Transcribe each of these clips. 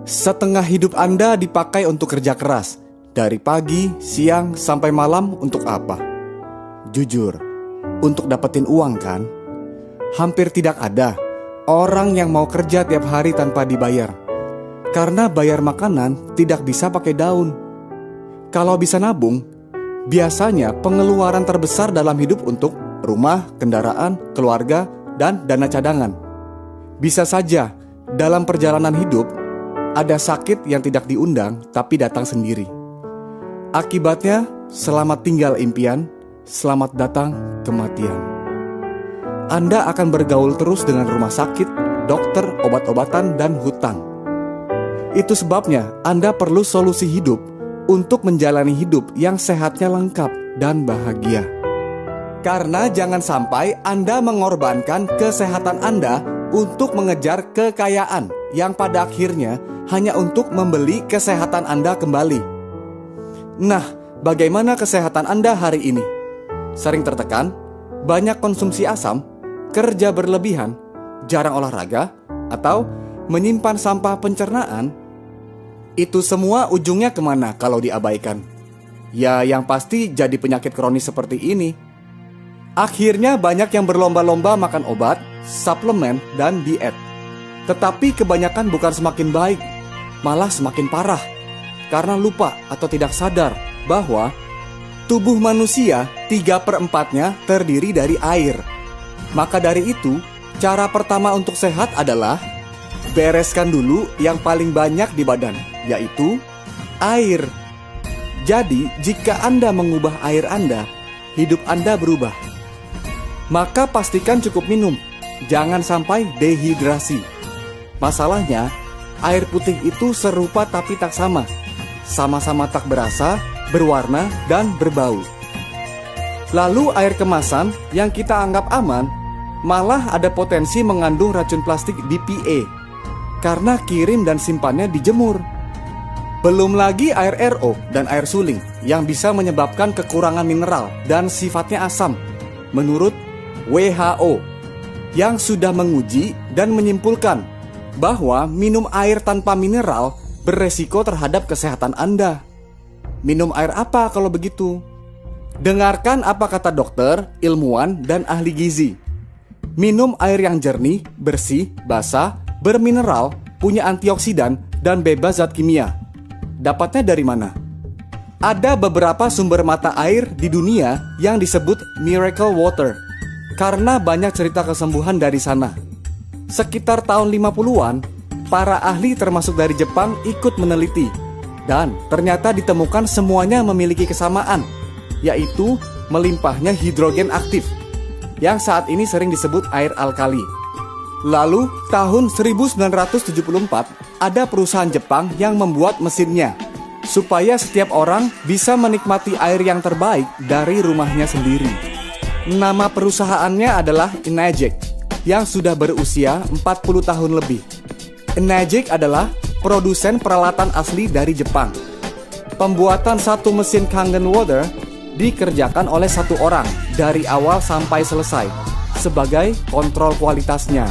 Setengah hidup Anda dipakai untuk kerja keras. Dari pagi, siang, sampai malam untuk apa? Jujur, untuk dapetin uang kan? Hampir tidak ada orang yang mau kerja tiap hari tanpa dibayar. Karena bayar makanan tidak bisa pakai daun. Kalau bisa nabung, biasanya pengeluaran terbesar dalam hidup untuk rumah, kendaraan, keluarga, dan dana cadangan. Bisa saja dalam perjalanan hidup ada sakit yang tidak diundang tapi datang sendiri. Akibatnya, selamat tinggal impian, selamat datang kematian. Anda akan bergaul terus dengan rumah sakit, dokter, obat-obatan, dan hutang. Itu sebabnya Anda perlu solusi hidup untuk menjalani hidup yang sehatnya lengkap dan bahagia. Karena jangan sampai Anda mengorbankan kesehatan Anda untuk mengejar kekayaan yang pada akhirnya hanya untuk membeli kesehatan Anda kembali. Nah, bagaimana kesehatan Anda hari ini? Sering tertekan, banyak konsumsi asam, kerja berlebihan, jarang olahraga, atau menyimpan sampah pencernaan? Itu semua ujungnya kemana kalau diabaikan? Ya, yang pasti jadi penyakit kronis seperti ini. Akhirnya banyak yang berlomba-lomba makan obat, suplemen, dan diet. Tetapi kebanyakan bukan semakin baik, malah semakin parah. Karena lupa atau tidak sadar bahwa tubuh manusia 3/4-nya terdiri dari air. Maka dari itu, cara pertama untuk sehat adalah bereskan dulu yang paling banyak di badan, yaitu air. Jadi, jika Anda mengubah air Anda, hidup Anda berubah. Maka pastikan cukup minum, jangan sampai dehidrasi. Masalahnya, air putih itu serupa tapi tak sama. Sama-sama tak berasa, berwarna, dan berbau. Lalu air kemasan yang kita anggap aman, malah ada potensi mengandung racun plastik BPA. Karena kirim dan simpannya dijemur. Belum lagi air RO dan air suling yang bisa menyebabkan kekurangan mineral dan sifatnya asam. Menurut WHO, yang sudah menguji dan menyimpulkan bahwa minum air tanpa mineral beresiko terhadap kesehatan Anda. Minum air apa kalau begitu? Dengarkan apa kata dokter, ilmuwan, dan ahli gizi. Minum air yang jernih, bersih, basah, bermineral, punya antioksidan, dan bebas zat kimia. Dapatnya dari mana? Ada beberapa sumber mata air di dunia yang disebut miracle water, karena banyak cerita kesembuhan dari sana. Sekitar tahun 50-an, para ahli termasuk dari Jepang ikut meneliti. Dan ternyata ditemukan semuanya memiliki kesamaan, yaitu melimpahnya hidrogen aktif, yang saat ini sering disebut air alkali. Lalu, tahun 1974, ada perusahaan Jepang yang membuat mesinnya, supaya setiap orang bisa menikmati air yang terbaik dari rumahnya sendiri. Nama perusahaannya adalah Enagic, yang sudah berusia 40 tahun lebih. Enagic adalah produsen peralatan asli dari Jepang. Pembuatan satu mesin Kangen Water dikerjakan oleh satu orang dari awal sampai selesai sebagai kontrol kualitasnya.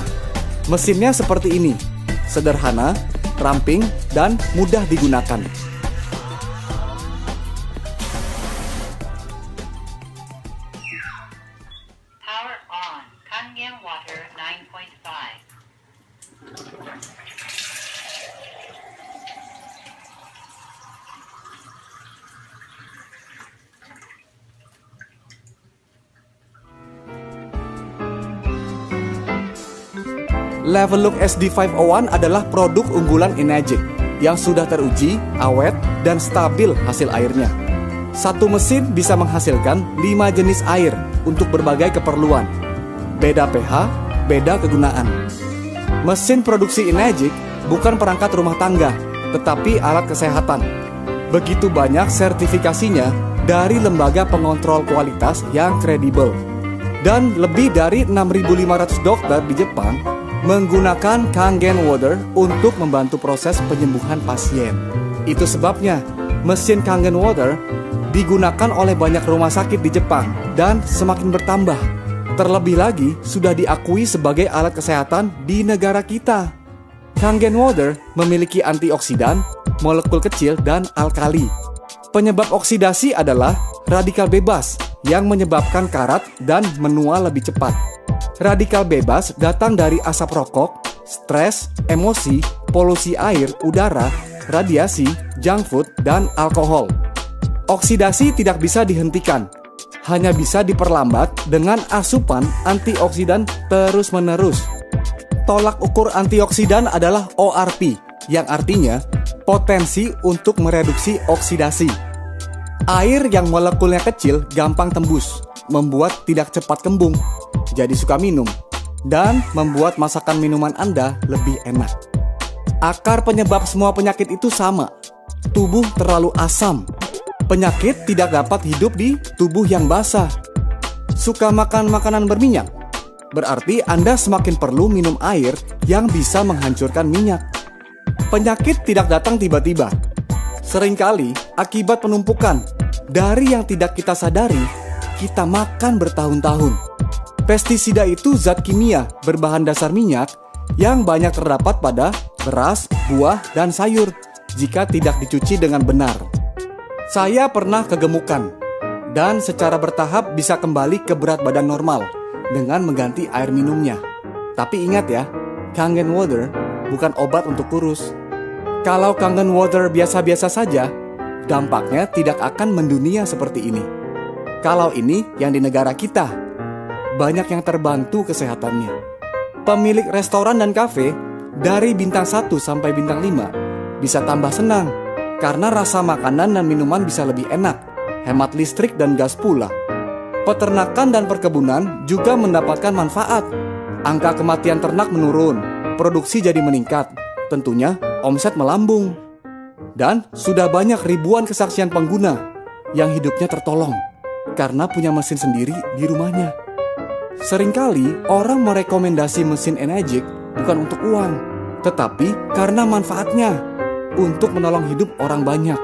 Mesinnya seperti ini, sederhana, ramping, dan mudah digunakan. Power on. Kangen Water 9.5. Level Look SD501 adalah produk unggulan Enagic yang sudah teruji, awet, dan stabil hasil airnya. Satu mesin bisa menghasilkan 5 jenis air untuk berbagai keperluan. Beda pH, beda kegunaan. Mesin produksi Enagic bukan perangkat rumah tangga, tetapi alat kesehatan. Begitu banyak sertifikasinya dari lembaga pengontrol kualitas yang kredibel. Dan lebih dari 6.500 dokter di Jepang menggunakan Kangen Water untuk membantu proses penyembuhan pasien. Itu sebabnya mesin Kangen Water digunakan oleh banyak rumah sakit di Jepang dan semakin bertambah. Terlebih lagi sudah diakui sebagai alat kesehatan di negara kita. Kangen water memiliki antioksidan, molekul kecil, dan alkali. Penyebab oksidasi adalah radikal bebas yang menyebabkan karat dan menua lebih cepat. Radikal bebas datang dari asap rokok, stres, emosi, polusi air, udara, radiasi, junk food, dan alkohol. Oksidasi tidak bisa dihentikan, hanya bisa diperlambat dengan asupan antioksidan terus-menerus. Tolak ukur antioksidan adalah ORP, yang artinya potensi untuk mereduksi oksidasi. Air yang molekulnya kecil gampang tembus, membuat tidak cepat kembung, jadi suka minum, dan membuat masakan minuman Anda lebih enak. Akar penyebab semua penyakit itu sama, tubuh terlalu asam. Penyakit tidak dapat hidup di tubuh yang basah. Suka makan makanan berminyak? Berarti Anda semakin perlu minum air yang bisa menghancurkan minyak. Penyakit tidak datang tiba-tiba. Seringkali akibat penumpukan dari yang tidak kita sadari, kita makan bertahun-tahun. Pestisida itu zat kimia berbahan dasar minyak yang banyak terdapat pada beras, buah, dan sayur jika tidak dicuci dengan benar. Saya pernah kegemukan dan secara bertahap bisa kembali ke berat badan normal dengan mengganti air minumnya. Tapi ingat ya, Kangen water bukan obat untuk kurus. Kalau Kangen water biasa-biasa saja, dampaknya tidak akan mendunia seperti ini. Kalau ini yang di negara kita, banyak yang terbantu kesehatannya. Pemilik restoran dan kafe dari bintang 1 sampai bintang 5 bisa tambah senang karena rasa makanan dan minuman bisa lebih enak, hemat listrik dan gas pula. Peternakan dan perkebunan juga mendapatkan manfaat. Angka kematian ternak menurun, produksi jadi meningkat, tentunya omset melambung. Dan sudah banyak ribuan kesaksian pengguna yang hidupnya tertolong karena punya mesin sendiri di rumahnya. Seringkali orang merekomendasi mesin Enegic bukan untuk uang, tetapi karena manfaatnya untuk menolong hidup orang banyak.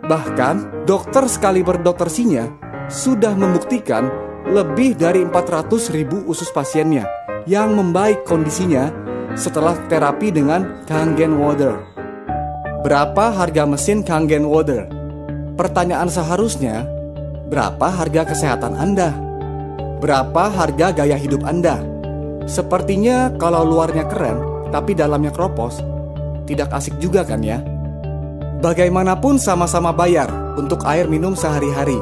Bahkan dokter sekali berdoktersinya sudah membuktikan lebih dari 400.000 usus pasiennya yang membaik kondisinya setelah terapi dengan Kangen water. Berapa harga mesin Kangen water? Pertanyaan seharusnya, berapa harga kesehatan Anda? Berapa harga gaya hidup Anda? Sepertinya kalau luarnya keren, tapi dalamnya kropos, tidak asik juga kan ya? Bagaimanapun sama-sama bayar untuk air minum sehari-hari.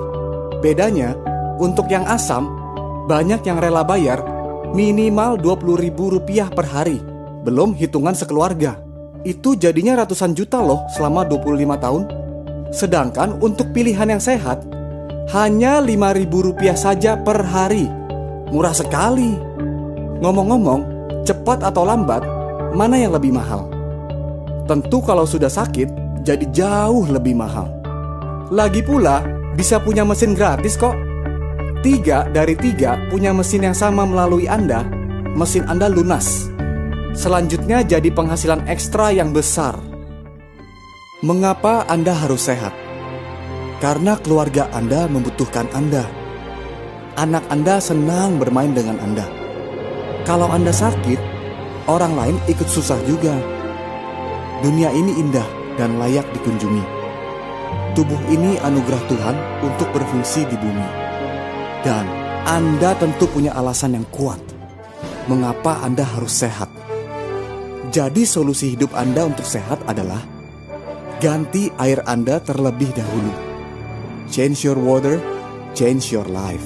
Bedanya, untuk yang asam, banyak yang rela bayar minimal Rp20.000 per hari. Belum hitungan sekeluarga. Itu jadinya ratusan juta loh selama 25 tahun. Sedangkan untuk pilihan yang sehat, hanya Rp5.000 saja per hari. Murah sekali. Ngomong-ngomong, cepat atau lambat, mana yang lebih mahal? Tentu kalau sudah sakit, jadi jauh lebih mahal. Lagi pula, bisa punya mesin gratis kok. 3 dari 3 punya mesin yang sama melalui Anda, mesin Anda lunas. Selanjutnya jadi penghasilan ekstra yang besar. Mengapa Anda harus sehat? Karena keluarga Anda membutuhkan Anda. Anak Anda senang bermain dengan Anda. Kalau Anda sakit, orang lain ikut susah juga. Dunia ini indah dan layak dikunjungi. Tubuh ini anugerah Tuhan untuk berfungsi di bumi. Dan Anda tentu punya alasan yang kuat mengapa Anda harus sehat. Jadi solusi hidup Anda untuk sehat adalah ganti air Anda terlebih dahulu. Change your water, change your life.